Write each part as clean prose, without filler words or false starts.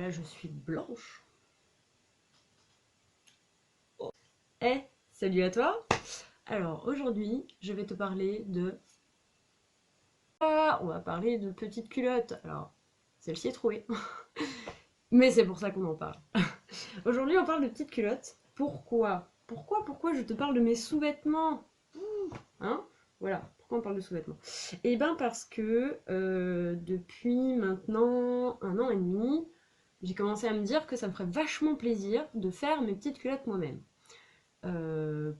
là je suis blanche. Oh. Eh, salut à toi. Alors aujourd'hui, je vais te parler de... Ah, on va parler de petites culottes. Alors, celle-ci est trouée. Mais c'est pour ça qu'on en parle. Aujourd'hui, on parle de petites culottes. Pourquoi? Pourquoi je te parle de mes sous-vêtements? Hein? Voilà, pourquoi on parle de sous-vêtements? Eh ben parce que depuis maintenant 1 an et demi, j'ai commencé à me dire que ça me ferait vachement plaisir de faire mes petites culottes moi-même.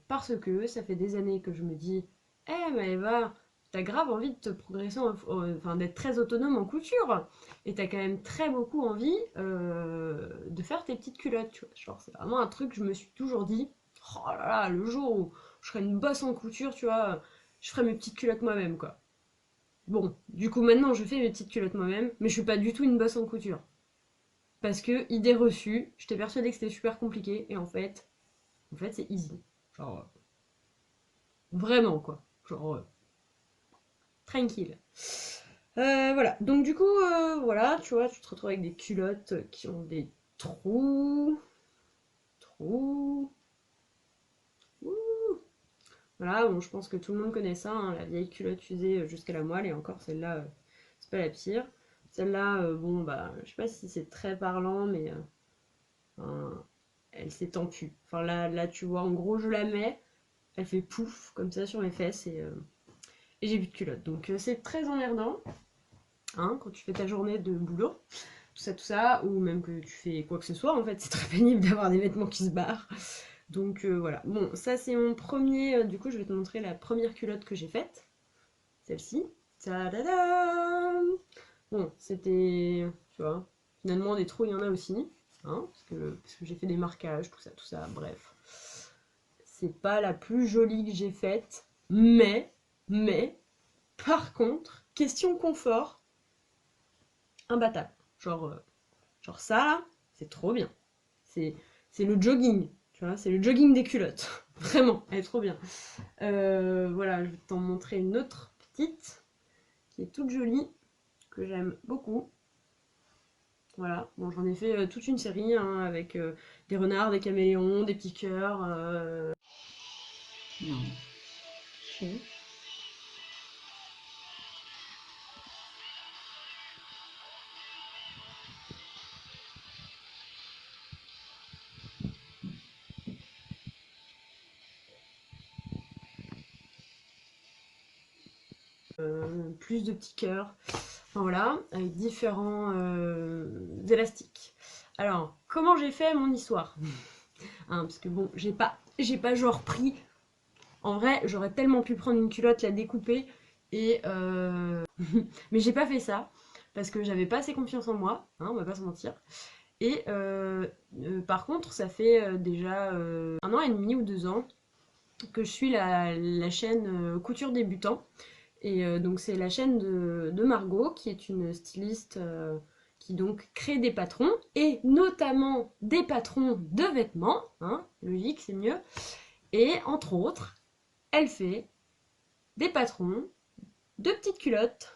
Parce que ça fait des années que je me dis Eh mais Eva, t'as grave envie de te progresser, enfin d'être très autonome en couture, et t'as quand même très beaucoup envie de faire tes petites culottes, tu vois. Genre, c'est vraiment un truc que je me suis toujours dit Oh là là, le jour où je serai une bosse en couture, tu vois, je ferai mes petites culottes moi-même, quoi. Bon, du coup, maintenant je fais mes petites culottes moi-même, mais je suis pas du tout une bosse en couture. Parce que, idée reçue, j'étais persuadée que c'était super compliqué, et en fait c'est easy. Genre, vraiment, quoi. Genre, tranquille. Voilà. Donc, du coup, voilà, tu vois, tu te retrouves avec des culottes qui ont des trous. Trous. Ouh. Voilà, bon, je pense que tout le monde connaît ça, hein, la vieille culotte usée jusqu'à la moelle, et encore celle-là, c'est pas la pire. Celle-là, bon, bah, je sais pas si c'est très parlant, mais enfin, elle s'étend plus. Enfin, là, tu vois, en gros, je la mets, elle fait pouf, comme ça, sur mes fesses, et j'ai plus de culotte. Donc, c'est très emmerdant. Hein, quand tu fais ta journée de boulot, tout ça, ou même que tu fais quoi que ce soit, en fait, c'est très pénible d'avoir des vêtements qui se barrent. Donc voilà. Bon, ça c'est mon premier. Du coup, je vais te montrer la première culotte que j'ai faite. Celle-ci. Ta-da-da. Bon, c'était. Tu vois, finalement, des trous, il y en a aussi. Hein, parce que j'ai fait des marquages, tout ça, bref. C'est pas la plus jolie que j'ai faite, mais, par contre, question confort, imbattable. Genre ça là, c'est trop bien. C'est, c'est le jogging, tu vois, c'est le jogging des culottes. Vraiment, elle est trop bien. Voilà, je vais t'en montrer une autre petite qui est toute jolie, que j'aime beaucoup. Voilà, bon, j'en ai fait toute une série hein, avec des renards, des caméléons, des petits cœurs. Non. Okay. Plus de petits cœurs. Enfin voilà, avec différents élastiques. Alors, comment j'ai fait mon histoire hein, parce que bon, j'ai pas genre pris. En vrai, j'aurais tellement pu prendre une culotte, la découper et mais j'ai pas fait ça parce que j'avais pas assez confiance en moi, hein, on va pas se mentir. Et par contre, ça fait déjà 1 an et demi ou 2 ans que je suis la chaîne Couture Débutant. Et donc c'est la chaîne de Margot, qui est une styliste qui donc crée des patrons, et notamment des patrons de vêtements, hein, logique, c'est mieux. Et entre autres, elle fait des patrons de petites culottes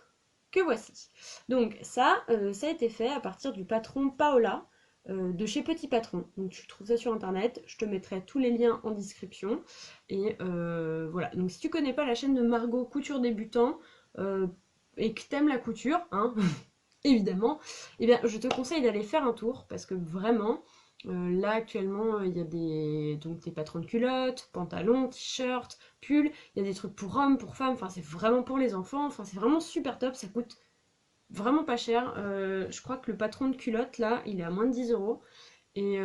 que voici. Donc ça a été fait à partir du patron Paola de chez Petit Patron. Donc tu trouves ça sur internet, je te mettrai tous les liens en description. Et voilà, donc si tu connais pas la chaîne de Margot Couture Débutant euh, et que t'aimes la couture, hein, évidemment, eh bien je te conseille d'aller faire un tour parce que vraiment, là actuellement il y a des patrons de culottes, pantalons, t-shirts, pulls, il y a des trucs pour hommes, pour femmes, enfin c'est vraiment pour les enfants, enfin c'est vraiment super top, ça coûte vraiment pas cher. Je crois que le patron de culotte là il est à moins de 10 euros et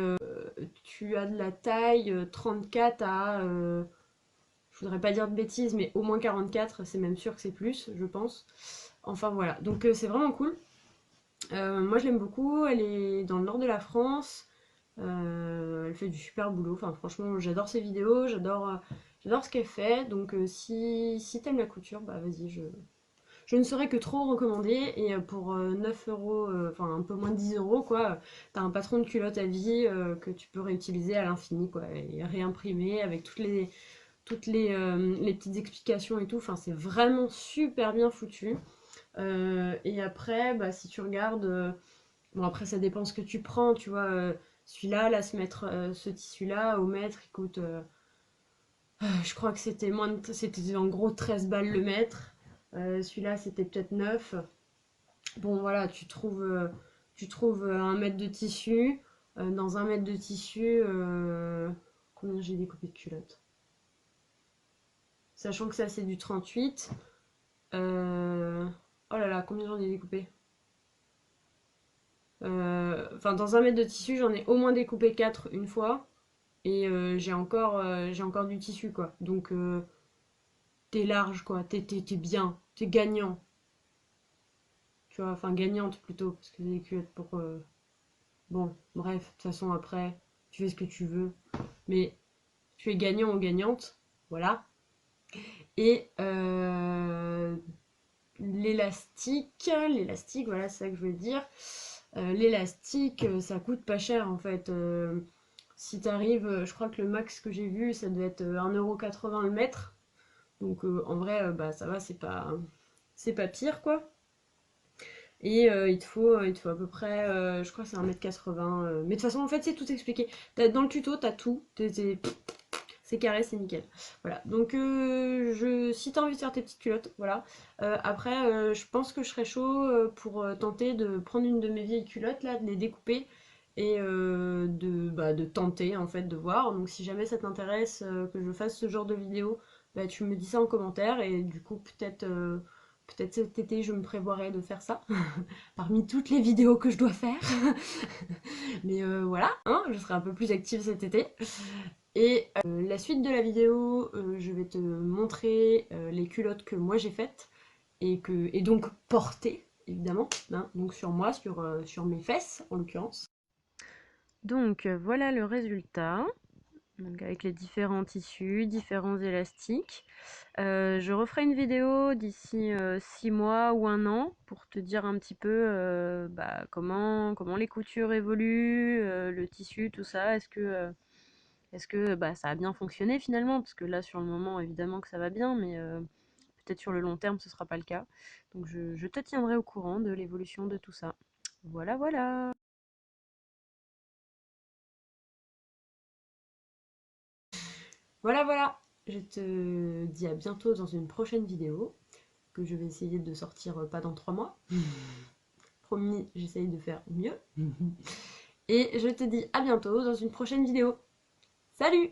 tu as de la taille 34 à je voudrais pas dire de bêtises mais au moins 44, c'est même sûr que c'est plus je pense. Enfin voilà, donc c'est vraiment cool. Moi je l'aime beaucoup, elle est dans le nord de la France, elle fait du super boulot, enfin franchement j'adore ses vidéos, j'adore ce qu'elle fait, donc si t'aimes la couture, bah vas-y, je ne saurais que trop recommander, et pour 9 euros, enfin un peu moins de 10 euros quoi, t'as un patron de culotte à vie que tu peux réutiliser à l'infini quoi, et réimprimer avec les petites explications et tout, enfin c'est vraiment super bien foutu. Et après, bah, si tu regardes Bon, après, ça dépend ce que tu prends, tu vois. Celui-là, là, ce tissu-là, au mètre, il coûte. Je crois que c'était en gros 13 balles le mètre. Celui-là, c'était peut-être 9. Bon, voilà, tu trouves 1 mètre de tissu. Dans 1 mètre de tissu, combien j'ai découpé de culottes? Sachant que ça, c'est du 38. Oh là là, combien j'en ai découpé? Enfin, dans 1 mètre de tissu, j'en ai au moins découpé 4 une fois. Et j'ai encore du tissu, quoi. Donc, t'es large, quoi. T'es bien. T'es gagnant. Tu vois, enfin, gagnante plutôt. Parce que les culottes pour. Bon, bref, de toute façon, après, tu fais ce que tu veux. Mais tu es gagnant ou gagnante. Voilà. Et l'élastique, voilà, c'est ça que je veux dire. L'élastique, ça coûte pas cher en fait. Si t'arrives, je crois que le max que j'ai vu, ça devait être 1,80 € le mètre. Donc en vrai, bah ça va, c'est pas pire quoi. Et il te faut à peu près, je crois que c'est 1,80 m. Mais de toute façon, en fait, c'est tout expliqué. Dans le tuto, t'as tout. C'est carré, c'est nickel. Voilà. Donc, si t'as envie de faire tes petites culottes, voilà. Après, je pense que je serais chaud pour tenter de prendre une de mes vieilles culottes, là, de les découper et de tenter, en fait, de voir. Donc, si jamais ça t'intéresse que je fasse ce genre de vidéo, bah, tu me dis ça en commentaire et du coup, peut-être cet été, je me prévoirai de faire ça parmi toutes les vidéos que je dois faire. Mais voilà, hein, je serai un peu plus active cet été. Et la suite de la vidéo, je vais te montrer les culottes que moi j'ai faites et donc portées, évidemment, hein, donc sur moi, sur mes fesses en l'occurrence. Donc voilà le résultat, donc avec les différents tissus, différents élastiques. Je referai une vidéo d'ici 6 mois ou 1 an pour te dire un petit peu comment les coutures évoluent, le tissu, tout ça. Est-ce que ça a bien fonctionné finalement? Parce que là, sur le moment, évidemment que ça va bien, mais peut-être sur le long terme, ce ne sera pas le cas. Donc je te tiendrai au courant de l'évolution de tout ça. Voilà, voilà. Voilà, voilà. Je te dis à bientôt dans une prochaine vidéo que je vais essayer de sortir pas dans 3 mois. Promis, j'essaye de faire mieux. Et je te dis à bientôt dans une prochaine vidéo. Salut!